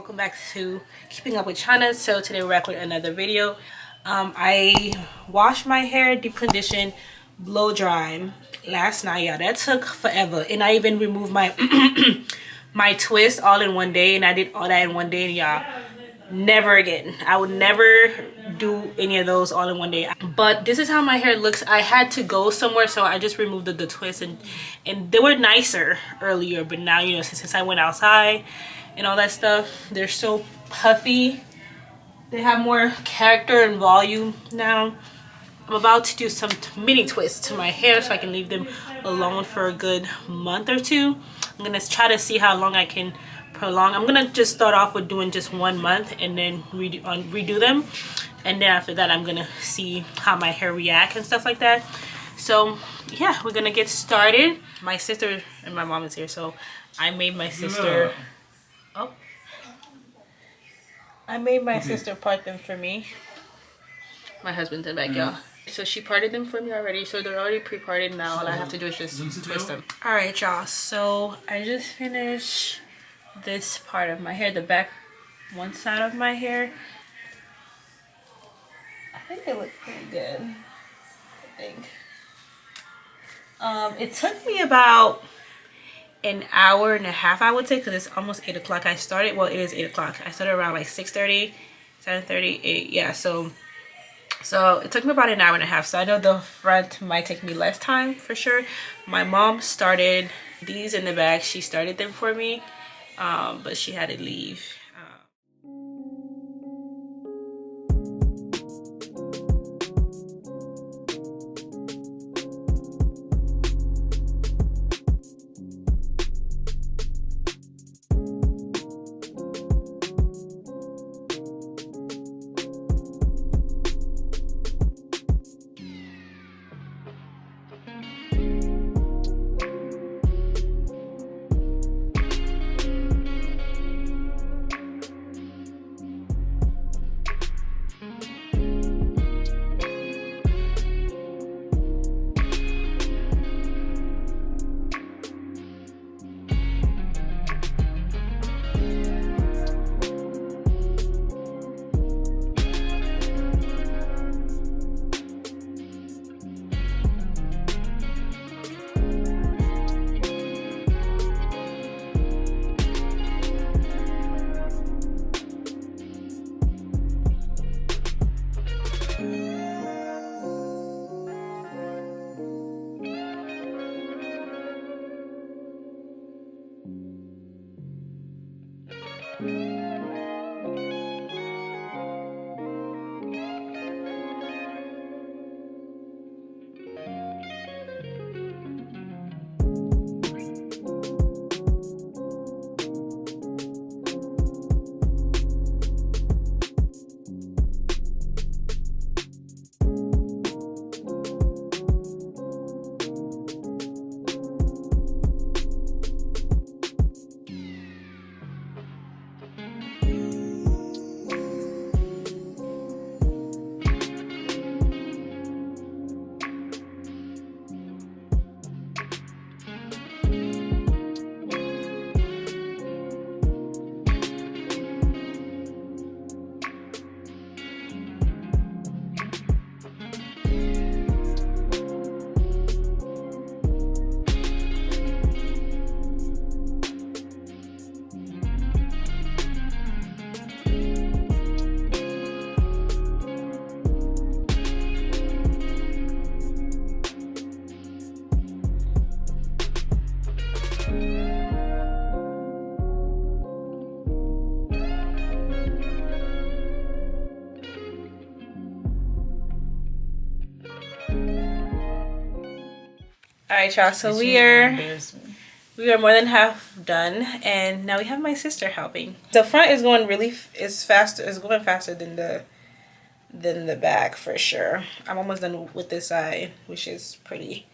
welcome back to Keeping Up with China. So today we're back with another video. I washed my hair, deep condition, blow dry last night. Yeah, that took forever, and I even removed my my twist all in one day, and I did all that in one day. And y'all, never again. I would never do any of those all in one day. But this is how my hair looks. I had to go somewhere, so I just removed the twist, and they were nicer earlier, but now, you know, since I went outside and all that stuff, they're so puffy. They have more character and volume now. I'm about to do some mini twists to my hair so I can leave them alone for a good month or two. I'm gonna try to see how long I can prolong. I'm gonna just start off with doing just 1 month and then redo them, and then after that I'm gonna see how my hair reacts and stuff like that. So yeah, we're gonna get started. My sister and my mom is here, so I made my sister sister part them for me. My husband's in the back, y'all. So she parted them for me already, so they're already pre-parted. Now all I have to do is just twist them. All right, y'all, so I just finished this part of my hair, the back one side of my hair. I think they look pretty good. I think it took me about an hour and a half, I would say, because it's almost 8 o'clock. I started, well, it is 8 o'clock. I started around like 6:30, 7:30, 8. Yeah, so it took me about an hour and a half. So I know the front might take me less time for sure. My mom started these in the back. She started them for me, but she had to leave. All right, y'all, so we are more than half done, and now we have my sister helping. The front is going going faster than the back for sure. I'm almost done with this side, which is pretty.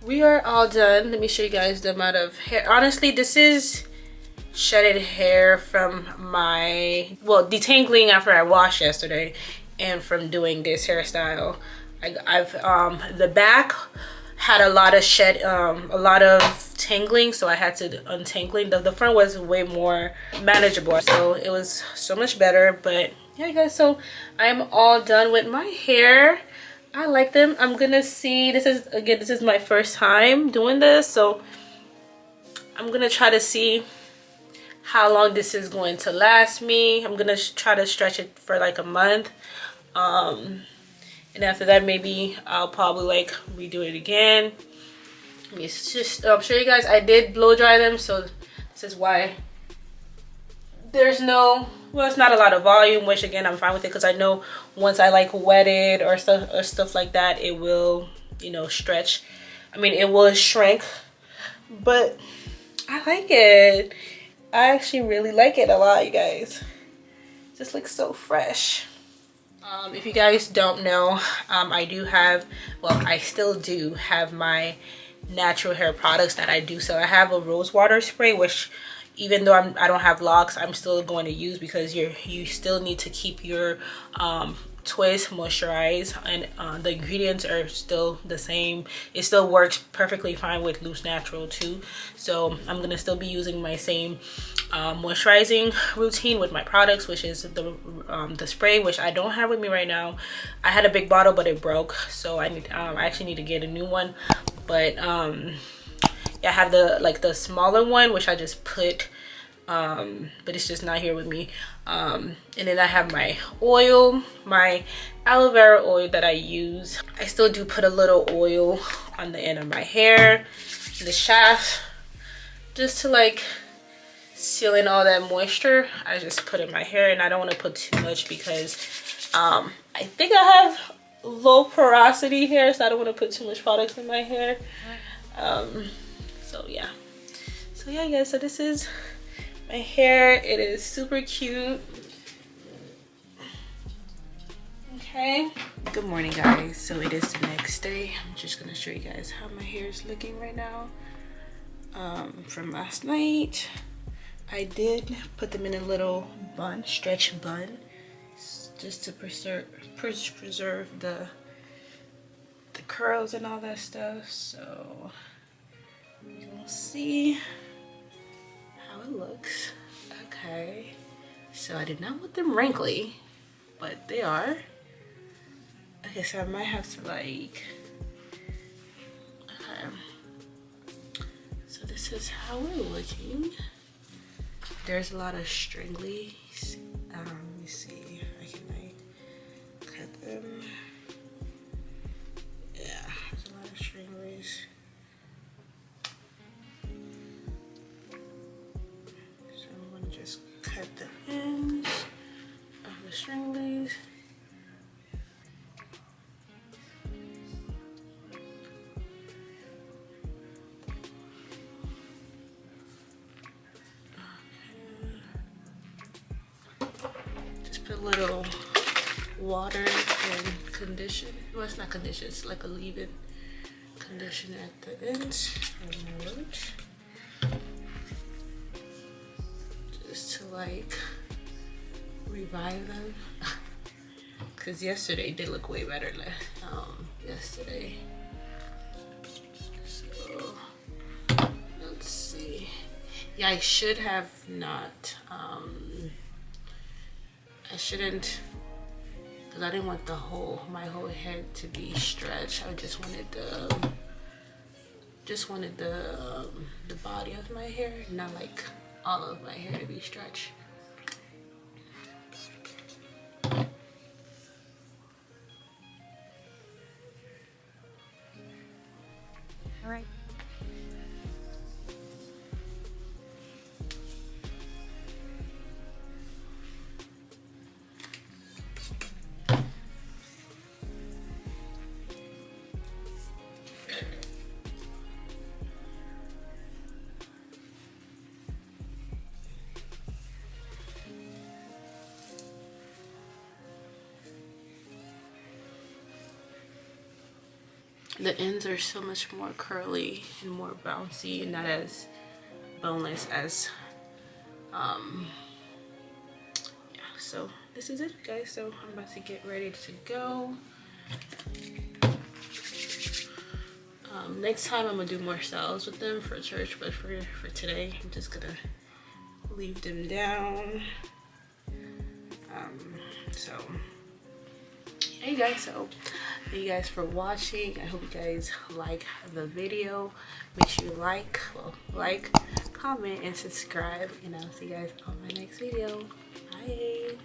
We are all done. Let me show you guys the amount of hair. Honestly, this is shedded hair from my, well, detangling after I washed yesterday and from doing this hairstyle. I've the back had a lot of a lot of tangling, so I had to untangling. The front was way more manageable, so it was so much better. But yeah, guys, so I'm all done with my hair. I like them. I'm gonna see, this is my first time doing this, so I'm gonna try to see how long this is going to last me. I'm gonna try to stretch it for like a month, and after that maybe I'll probably like redo it again. It's just show you guys, I did blow dry them, so this is why there's no, well, it's not a lot of volume, which again I'm fine with it, because I know once I like wet it or stuff like that, it will, you know, stretch. I mean, it will shrink, but I like it. I actually really like it a lot, you guys. It just looks so fresh. If you guys don't know, I do have, well, I still do have my natural hair products that I do sell. I have a rose water spray, which even though I don't have locks, I'm still going to use, because you still need to keep your twist moisturized, and the ingredients are still the same. It still works perfectly fine with loose natural too, so I'm gonna still be using my same moisturizing routine with my products, which is the spray, which I don't have with me right now. I had a big bottle, but it broke, so I actually need to get a new one. But yeah, I have the smaller one, which I just put, but it's just not here with me. And then I have my oil, my aloe vera oil that I use. I still do put a little oil on the end of my hair, the shaft, just to like seal in all that moisture. I just put in my hair, and I don't want to put too much because I think I have low porosity hair, so I don't want to put too much products in my hair. So yeah, guys, so this is my hair. It is super cute. Okay, good morning, guys. So it is the next day. I'm just gonna show you guys how my hair is looking right now. from last night. I did put them in a little bun, stretch bun, just to preserve the curls and all that stuff. So you'll see how it looks. Okay, so I did not want them wrinkly, but they are. Okay, so I might have to like, okay, so this is how we're looking. There's a lot of stringlies. Let me see if I can like cut them. Yeah, there's a lot of stringlies. So I'm gonna just cut the ends of the stringlies. A little water and condition. Well, it's not condition, it's like a leave-in condition at the ends of my roots. Just to like revive them. Because yesterday they look way better yesterday. So let's see. Yeah, I should have not I shouldn't, because I didn't want my whole head to be stretched. I just wanted the body of my hair, not like all of my hair to be stretched. All right. The ends are so much more curly and more bouncy and not as boneless as yeah, so this is it, guys. So I'm about to get ready to go. Next time I'm gonna do more styles with them for church, but for today I'm just gonna leave them down. So hey guys, so thank you guys for watching. I hope you guys like the video. Make sure you like, comment, and subscribe, and I'll see you guys on my next video. Bye.